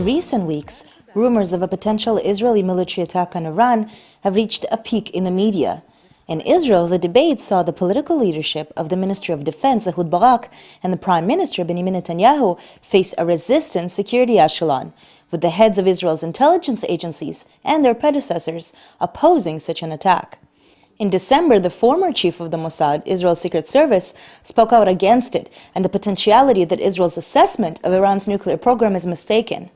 recent weeks, rumors of a potential Israeli military attack on Iran have reached a peak in the media. In Israel, the debate saw the political leadership of the Ministry of Defense, Ehud Barak, and the Prime Minister, Benjamin Netanyahu, face a resistant security echelon, with the heads of Israel's intelligence agencies and their predecessors opposing such an attack. In December, the former chief of the Mossad, Israel's Secret Service, spoke out against it and the potentiality that Israel's assessment of Iran's nuclear program is mistaken.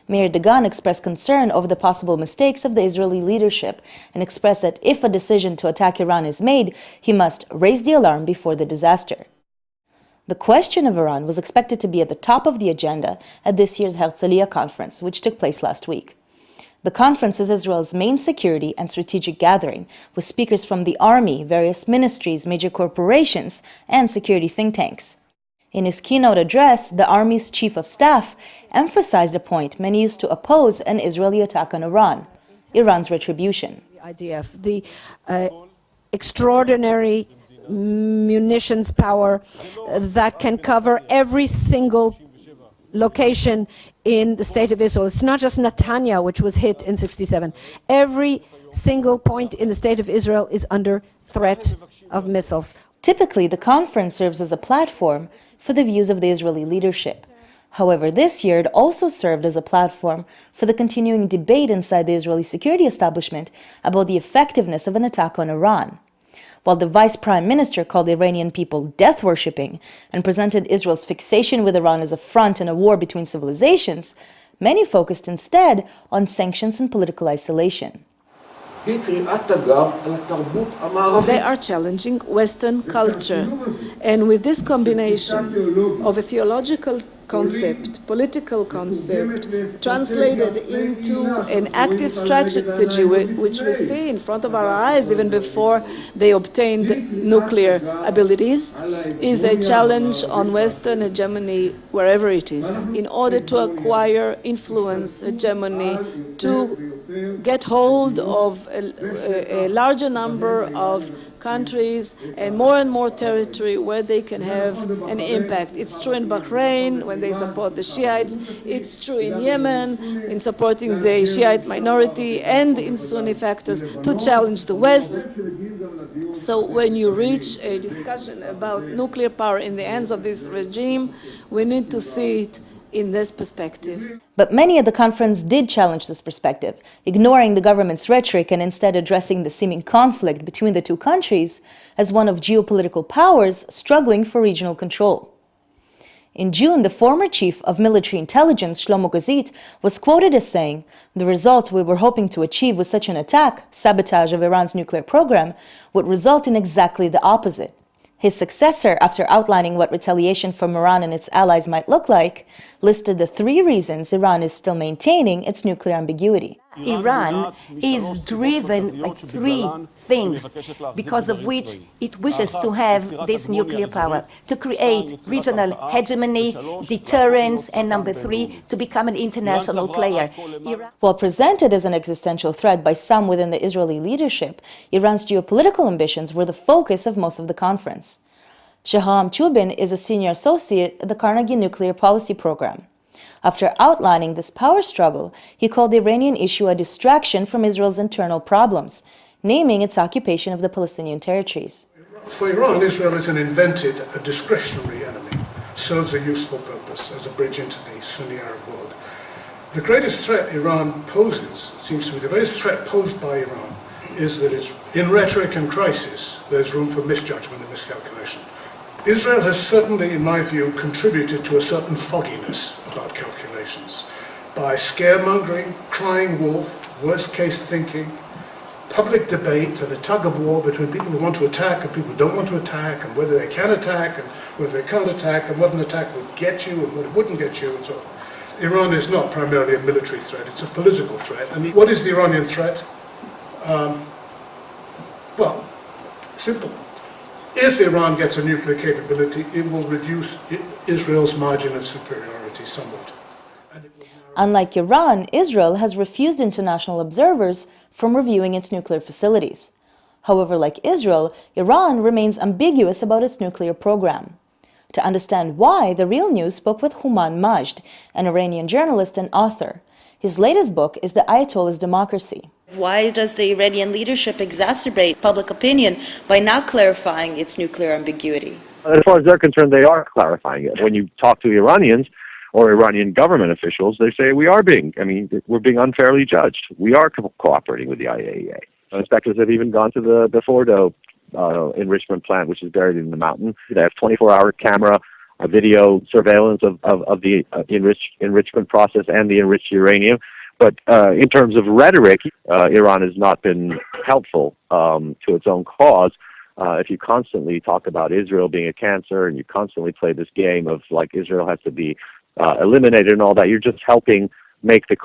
Meir Dagan expressed concern over the possible mistakes of the Israeli leadership and expressed that if a decision to attack Iran is made, he must raise the alarm before the disaster. The question of Iran was expected to be at the top of the agenda at this year's Herzliya conference, which took place last week. The conference is Israel's main security and strategic gathering, with speakers from the army, various ministries, major corporations, and security think tanks. In his keynote address, the Army's Chief of Staff emphasized a point many used to oppose an Israeli attack on Iran: Iran's retribution. The IDF, the extraordinary munitions power that can cover every single location in the state of Israel. It's not just Netanya, which was hit in '67. Every single point in the state of Israel is under threat of missiles. Typically, the conference serves as a platform for the views of the Israeli leadership. However, this year it also served as a platform for the continuing debate inside the Israeli security establishment about the effectiveness of an attack on Iran. While the vice prime minister called the Iranian people death-worshipping and presented Israel's fixation with Iran as a front in a war between civilizations, many focused instead on sanctions and political isolation. They are challenging Western culture, and with this combination of a theological concept, political concept, translated into an active strategy which we see in front of our eyes even before they obtained nuclear abilities, is a challenge on Western hegemony wherever it is. In order to acquire influence, hegemony, to get hold of a larger number of countries and more territory where they can have an impact. It's true in Bahrain when they support the Shiites. It's true in Yemen in supporting the Shiite minority and in Sunni factors to challenge the West. So when you reach a discussion about nuclear power in the hands of this regime, we need to see it in this perspective. But many at the conference did challenge this perspective, ignoring the government's rhetoric and instead addressing the seeming conflict between the two countries as one of geopolitical powers struggling for regional control. In June, the former chief of military intelligence, Shlomo Gazit, was quoted as saying, "The result we were hoping to achieve with such an attack, sabotage of Iran's nuclear program, would result in exactly the opposite." His successor, after outlining what retaliation from Iran and its allies might look like, listed the 3 reasons Iran is still maintaining its nuclear ambiguity. Iran is driven by 3 things because of which it wishes to have this nuclear power: to create regional hegemony, deterrence, and number 3, to become an international player. While presented as an existential threat by some within the Israeli leadership, Iran's geopolitical ambitions were the focus of most of the conference. Shahram Chubin is a senior associate at the Carnegie Nuclear Policy Program. After outlining this power struggle, he called the Iranian issue a distraction from Israel's internal problems, naming its occupation of the Palestinian territories. For Iran, Israel is an invented, a discretionary enemy, serves a useful purpose as a bridge into the Sunni Arab world. The greatest threat Iran poses, seems to me, the greatest threat posed by Iran is that it's in rhetoric and crisis, there's room for misjudgment and miscalculation. Israel has certainly, in my view, contributed to a certain fogginess about calculations by scaremongering, crying wolf, worst-case thinking, public debate and a tug-of-war between people who want to attack and people who don't want to attack, and whether they can attack and whether they can't attack, and what an attack would get you and what it wouldn't get you, and so on. Iran is not primarily a military threat, it's a political threat. And what is the Iranian threat? Well, simple. If Iran gets a nuclear capability, it will reduce Israel's margin of superiority somewhat. Unlike Iran, Israel has refused international observers from reviewing its nuclear facilities. However, like Israel, Iran remains ambiguous about its nuclear program. To understand why, The Real News spoke with Houman Majd, an Iranian journalist and author. His latest book is The Ayatollah's Democracy. Why does the Iranian leadership exacerbate public opinion by not clarifying its nuclear ambiguity? As far as they're concerned, they are clarifying it. When you talk to Iranians or Iranian government officials, they say we're being unfairly judged. We are cooperating with the IAEA. Inspectors have even gone to the Fordo enrichment plant, which is buried in the mountain. They have 24-hour camera, video surveillance of the enrichment process and the enriched uranium. But in terms of rhetoric, Iran has not been helpful to its own cause. If you constantly talk about Israel being a cancer and you constantly play this game of like Israel has to be eliminated and all that, you're just helping make the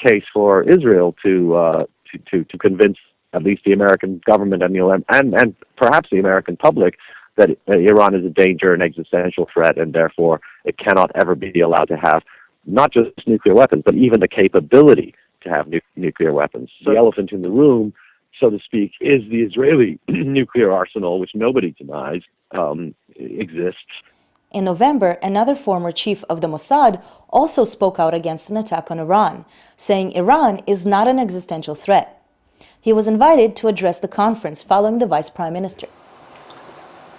case for Israel to convince at least the American government and perhaps the American public that Iran is a danger, an existential threat, and therefore it cannot ever be allowed to have not just nuclear weapons, but even the capability to have nuclear weapons. The elephant in the room, so to speak, is the Israeli nuclear arsenal, which nobody denies exists. In November, another former chief of the Mossad also spoke out against an attack on Iran, saying Iran is not an existential threat. He was invited to address the conference following the vice prime minister.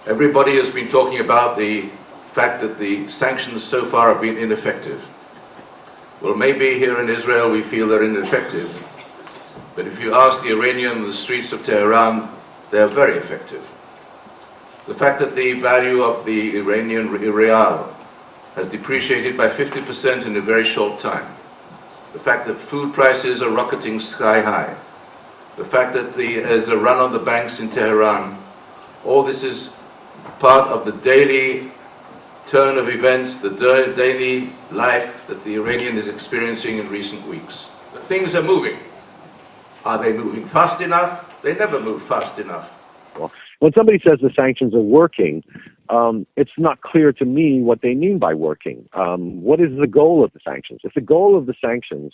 Everybody has been talking about the fact that the sanctions so far have been ineffective. Well, maybe here in Israel we feel they're ineffective, but if you ask the Iranians in the streets of Tehran, they're very effective. The fact that the value of the Iranian rial has depreciated by 50% in a very short time, the fact that food prices are rocketing sky high, the fact that there's a run on the banks in Tehran, all this is part of the daily turn of events, the daily life that the Iranian is experiencing in recent weeks. Things are moving. Are they moving fast enough? They never move fast enough. When somebody says the sanctions are working, it's not clear to me what they mean by working. What is the goal of the sanctions? If the goal of the sanctions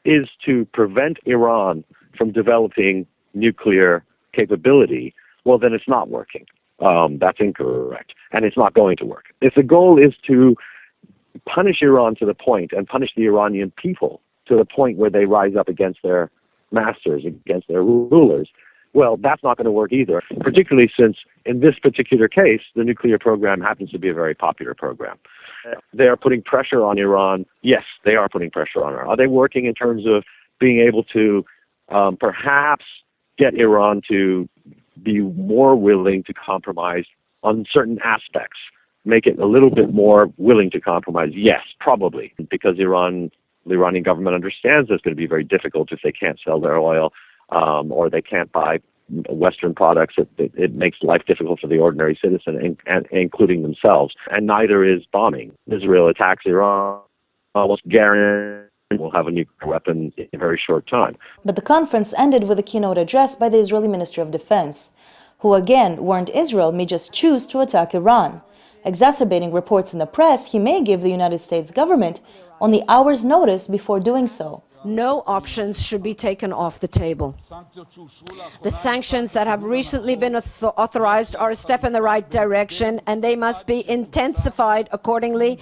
is to prevent Iran from developing nuclear capability, well, then it's not working. That's incorrect, and it's not going to work. If the goal is to punish Iran to the point, and punish the Iranian people to the point where they rise up against their masters, against their rulers, well, that's not going to work either, particularly since in this particular case, the nuclear program happens to be a very popular program. They are putting pressure on Iran. Yes, they are putting pressure on her. Are they working in terms of being able to perhaps get Iran to be more willing to compromise on certain aspects, make it a little bit more willing to compromise? Yes, probably, because the Iranian government understands it's going to be very difficult if they can't sell their oil or they can't buy Western products. It makes life difficult for the ordinary citizen, including themselves. And neither is bombing. Israel attacks Iran, almost guaranteed will have a nuclear weapon in a very short time. But the conference ended with a keynote address by the Israeli Minister of Defense, who again warned Israel may just choose to attack Iran, exacerbating reports in the press he may give the United States government only hours' notice before doing so. No options should be taken off the table. The sanctions that have recently been authorized are a step in the right direction, and they must be intensified accordingly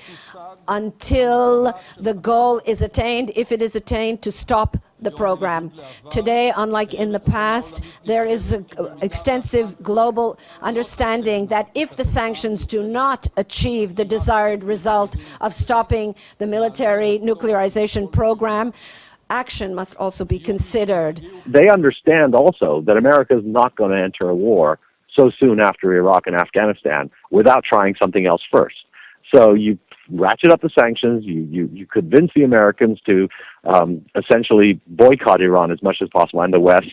until the goal is attained, if it is attained, to stop the program. Today, unlike in the past, there is an extensive global understanding that if the sanctions do not achieve the desired result of stopping the military nuclearization program, action must also be considered. They understand also that America is not going to enter a war so soon after Iraq and Afghanistan without trying something else first. So you ratchet up the sanctions, you convince the Americans to essentially boycott Iran as much as possible, and the West,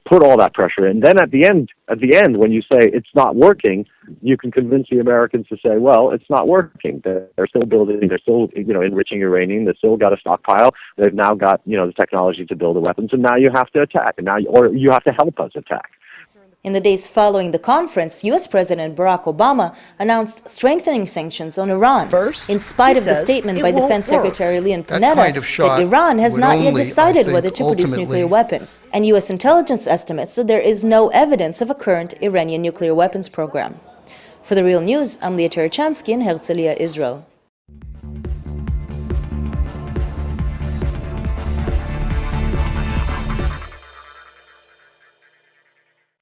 put all that pressure in. Then at the end, when you say it's not working, you can convince the Americans to say, well, it's not working. They're still building, they're still enriching uranium, they've still got a stockpile, they've now got the technology to build the weapons, and now you have to attack, or you have to help us attack. In the days following the conference, U.S. President Barack Obama announced strengthening sanctions on Iran, in spite of the statement by Defense Secretary Leon Panetta that Iran has not yet decided whether to produce nuclear weapons, and U.S. intelligence estimates that there is no evidence of a current Iranian nuclear weapons program. For The Real News, I'm Leah Terechansky in Herzliya, Israel.